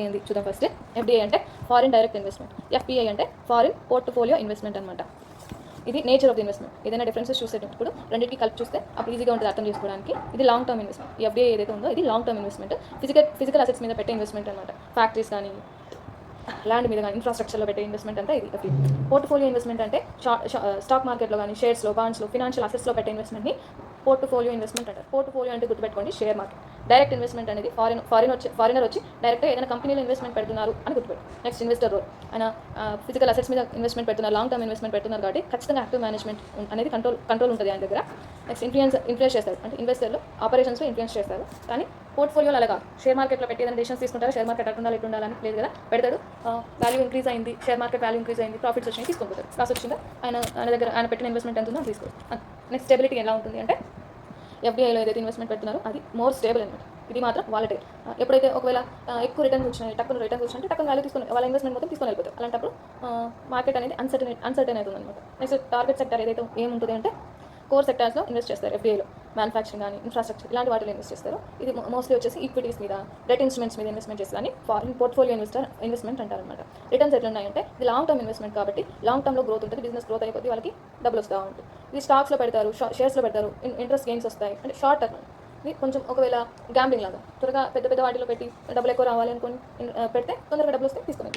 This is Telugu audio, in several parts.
ఏంది చూద్దాం ఫస్ట్. ఎఫ్డిఐ అంటే ఫారిన్ డైరెక్ట్ ఇన్వెస్ట్మెంట్, ఎఫ్పిఐ అంటే ఫారిన్ పోర్ట్ఫోలియో ఇన్వెస్ట్మెంట్ అనమాట. ఇది నేచర్ ఆఫ్ ది ఇన్వెస్ట్మెంట్. ఏదైనా డిఫరెన్సెస్ చూసేటప్పుడు రెండింటికి కలిపి చూస్తే అప్పుడు ఈజీగా ఉంటుంది అర్థం చేసుకోవడానికి. ఇది లాంగ్ టర్మ్ ఇన్వెస్ట్మెంట్. ఈ ఎఫ్డిఐ ఏదైతే ఉందో ఇది long term investment, physical assets మీద పెట్టే ఇన్వెస్ట్మెంట్ అనమాట. ఫ్యాక్టరీస్ కానీ ల్యాండ్ మీద కానీ ఇన్ఫ్రాస్ట్రక్చర్లో పెట్టే ఇన్వెస్ట్మెంట్ అంతా ఇది ఎఫ్డిఐ. పోర్ట్ఫోలియో ఇన్వెస్ట్మెంట్ అంటే స్టాక్ మార్కెట్లో కానీ షేర్స్లో, బాండ్స్లో, ఫినాన్షియల్ అసెట్స్లో పెట్టే ఇన్వెస్ట్మెంట్ని పోర్ట్ఫోలియో ఇన్వెస్ట్మెంట్ అంటారు. పోర్ట్ఫోలియో అంటే గుర్తుపెట్టుకోండి షేర్ మార్కెట్. డైరెక్ట్ ఇన్వెస్ట్మెంట్ అనేది ఫారినర్ వచ్చి డైరెక్ట్గా ఏదైనా కంపెనీలో ఇన్వెస్ట్మెంట్ పెడుతున్నారు అని గుర్తుపెట్టు. నెక్స్ట్ ఇన్వెస్టర్ రోల్, ఆయన ఫిజికల్ అసెట్స్ మీద ఇన్వెస్ట్మెంట్ పెడుతున్నారు, లాంగ్ టర్మ్ ఇన్వెస్ట్మెంట్ పెడుతున్నారు కాబట్టి ఖచ్చితంగా యాక్టివ్ మేనేజ్మెంట్ అనేది కంట్రోల్ ఉంటుంది ఆయన దగ్గర. నెక్స్ట్ ఇన్ఫ్లుయెన్స్ చేస్తారు, అంటే ఇన్వెస్టర్లు ఆపరేషన్స్లో ఇన్ఫ్లుయెన్స్ చేస్తారు. కానీ పోర్ట్ఫోలియోలో అలాగా షేర్ మార్కెట్లో పెట్టి ఏదైనా డెసిషన్స్ తీసుకుంటారు, షేర్ మార్కెట్ అటు ఉండాలి ఇటు ఉండాలని లేదు కదా, పెడతాడు. వాల్యూ ఇంక్రీజ్ అయింది, షేర్ మార్కెట్ వాల్యూ ఇంక్రీజ్ అయింది, ప్రాఫిట్స్ వచ్చినాయి తీసుకుంటారు. లాస్ వచ్చిందా ఆయన పెట్టిన ఇన్వెస్ట్మెంట్ ఎంత ఉందో తీసుకోవచ్చు. నెక్స్ట్ స్టెబిలిటీ ఎలా ఉంటుంది అంటే ఎఫ్డిఐలో ఏదైతే ఇన్వెస్ట్మెంట్ పెడుతున్నారో అది మోర్ స్టేబుల్ అనమాట. ఇది మాత్రం వాలటైల్. ఎప్పుడైతే ఒకవేళ ఎక్కువ రిటర్న్స్ వచ్చినాయి, టక్కున వాల్యూ తీసుకొని వాళ్ళ ఇన్వెస్ట్మెంట్ మొత్తం తీసుకొని వెళ్ళిపోతారు. అలాంటప్పుడు మార్కెట్ అనేది అన్సర్టైన్ అవుతుంది అనమాట. నెక్స్ట్ టార్గెట్ సెక్టర్ ఏదైతే ఏముంటుంది అంటే కోర్ సెక్టార్స్లో ఇన్వెస్ట్ చేస్తారు. ఎఫ్డిఐలో మ్యానుఫ్యాక్చరింగ్ కానీ ఇన్ఫ్రాస్ట్రక్చర్ ఇలాంటి వాటిలో ఇన్వెస్ట్ చేస్తారు. ఇది మోస్ట్లీ వచ్చేసి ఈక్విటీస్ మీద, డెట్ ఇన్స్ట్రుమెంట్స్ మీద ఇన్వెస్ట్మెంట్ చేస్తారు. కానీ ఫారిన్ పోర్ట్ఫోలియో ఇన్వెస్ట్మెంట్ అంటారనమాట. రిటర్న్స్ ఎట్లా ఉన్నాయంటే ఇది లాంగ్ టర్మ్ ఇన్వెస్ట్మెంట్ కాబట్టి లాంగ్ టర్మ్లో గ్రోత్ ఉంటుంది, బిజినెస్ గ్రోత్ అయిపోతే వాళ్ళకి డబ్బులు వస్తూ ఉంటుంది. ఇది స్టాక్స్లో పెడతారు, షేర్స్లో పెడతారు, ఇంట్రెస్ట్ గెయిన్స్ వస్తాయి. అంటే షార్ట్ టర్మ్. ఇది కొంచెం ఒకవేళ గ్యాంబ్లింగ్ లాగా త్వరగా పెద్ద వాటిలో పెట్టి డబ్బులు ఎక్కువ రావాలి అనుకొని పెడితే తొందరగా డబ్బులు వస్తే తీసుకుని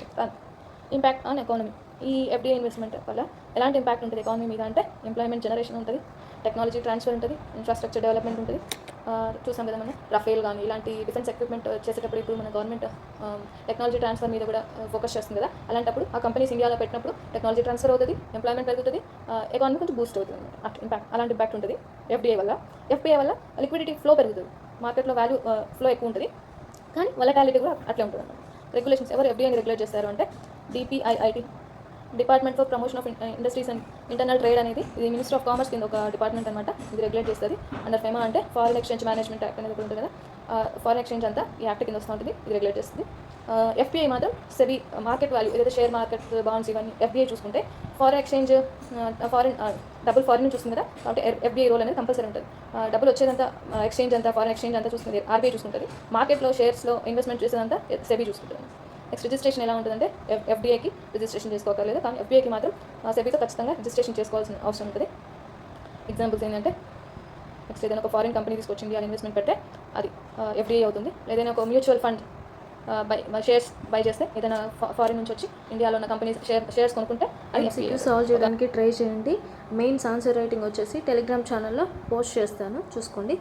ఇంపాక్ట్ ఆన్ ఎకానమీ. ఈ ఎఫ్డిఐ ఇన్వెస్ట్మెంట్ వల్ల ఎలాంటి ఇంపాక్ట్ ఉంటుంది ఎకానమీ మీద అంటే ఎంప్లాయ్మెంట్ జనరేషన్ ఉంటుంది, టెక్నాలజీ ట్రాన్స్ఫర్ ఉంటుంది, ఇన్ఫ్రాస్ట్రక్చర్ డెవలప్మెంట్ ఉంటుంది. చూసాం కదా మనం రఫేల్ కానీ ఇలాంటి డిఫెన్స్ ఎక్విప్మెంట్ చేసేటప్పుడు ఇప్పుడు మన గవర్నమెంట్ టెక్నాలజీ ట్రాన్స్ఫర్ మీద కూడా ఫోకస్ చేస్తుంది కదా. అలాంటప్పుడు ఆ కంపెనీస్ ఇండియాలో పెట్టినప్పుడు టెక్నాలజీ ట్రాన్స్ఫర్ అవుతుంది, ఎంప్లాయ్మెంట్ పెరుగుతుంది, ఎకానమీ కొంచెం బూస్ట్ అవుతుంది అనమాట. అలాంటి ఇంపాక్ట్ ఉంటుంది ఎఫ్డిఐ వల్ల. ఎఫ్పిఐ వల్ల లిక్విడిటీ ఫ్లో పెరుగుతుంది, మార్కెట్లో వాల్యూ ఫ్లో ఎక్కువ ఉంటుంది, కానీ వలటాలిటీ కూడా అట్లే ఉంటుంది అనమాట. రెగ్యులేషన్స్ ఎవరు ఎఫ్డిఐని రెగ్యులేట్ చేస్తారు అంటే DPIIT, department for promotion of industries and internal trade అనేది ఇది మినిస్టర్ ఆఫ్ కామర్స్ కింద ఒక డిపార్ట్మెంట్ అనమాట. ఇది రెగ్యులేట్ చేస్తుంది. అండర్ ఫెమా అంటే ఫారిన్ ఎక్స్చేంజ్ మేనేజ్మెంట్ యాక్ట్ అనేది ఉంటుంది కదా, ఫారిన్ ఎక్స్చేంజ్ అంతా ఈ యాక్ట్ కింద వస్తూ ఉంటుంది. ఇది రెగ్యులేట్ చేస్తుంది. ఎఫ్పిఐ మాత్రం సెబీ మార్కెట్ వాల్యూ ఏదైతే షేర్ మార్కెట్, బాండ్స్ ఇవన్నీ ఎఫ్డిఐ చూసుకుంటే ఫారిన్ ఎక్స్చేంజ్ డబ్బులు ఫారిన్ నుంచి చూస్తుంది కదా, కాబట్టి ఎఫ్డిఐ రోల్ అనేది కంపల్సరీ ఉంటుంది. డబ్బులు వచ్చేదంతా ఎక్స్చేంజ్ అంతా ఫారిన్ ఎక్స్చేంజ్ అంతా చూస్తుంది, ఆర్బీఐ చూసుకుంటుంది. మార్కెట్లో షేర్స్లో ఇన్వెస్ట్మెంట్ చేసేదంతా సెబీ చూసుకుంటుంది. నెక్స్ట్ రిజిస్ట్రేషన్ ఎలా ఉంటుందంటే ఎఫ్డిఐకి రిజిస్ట్రేషన్ చేసుకోకర్లేదు, కానీ ఎఫ్డిఐకి మాత్రం సెబీతో ఖచ్చితంగా రిజిస్ట్రేషన్ చేసుకోవాల్సిన అవసరం ఉంటుంది. ఎగ్జాంపుల్స్ ఏంటంటే నెక్స్ట్ ఏదైనా ఒక ఫారిన్ కంపెనీ తీసుకొచ్చి ఇండియాలో ఇన్వెస్ట్మెంట్ పెడితే అది ఎఫ్డిఐ అవుతుంది. ఏదైనా ఒక మ్యూచువల్ ఫండ్ షేర్స్ బై చేస్తే ఏదైనా ఫారిన్ నుంచి వచ్చి ఇండియాలో ఉన్న కంపెనీస్ షేర్స్ కొనుక్కుంటే అది సాల్వ్ చేయడానికి ట్రై చేయండి. మెయిన్స్ ఆన్సర్ రైటింగ్ వచ్చేసి టెలిగ్రామ్ ఛానల్లో పోస్ట్ చేస్తాను, చూసుకోండి.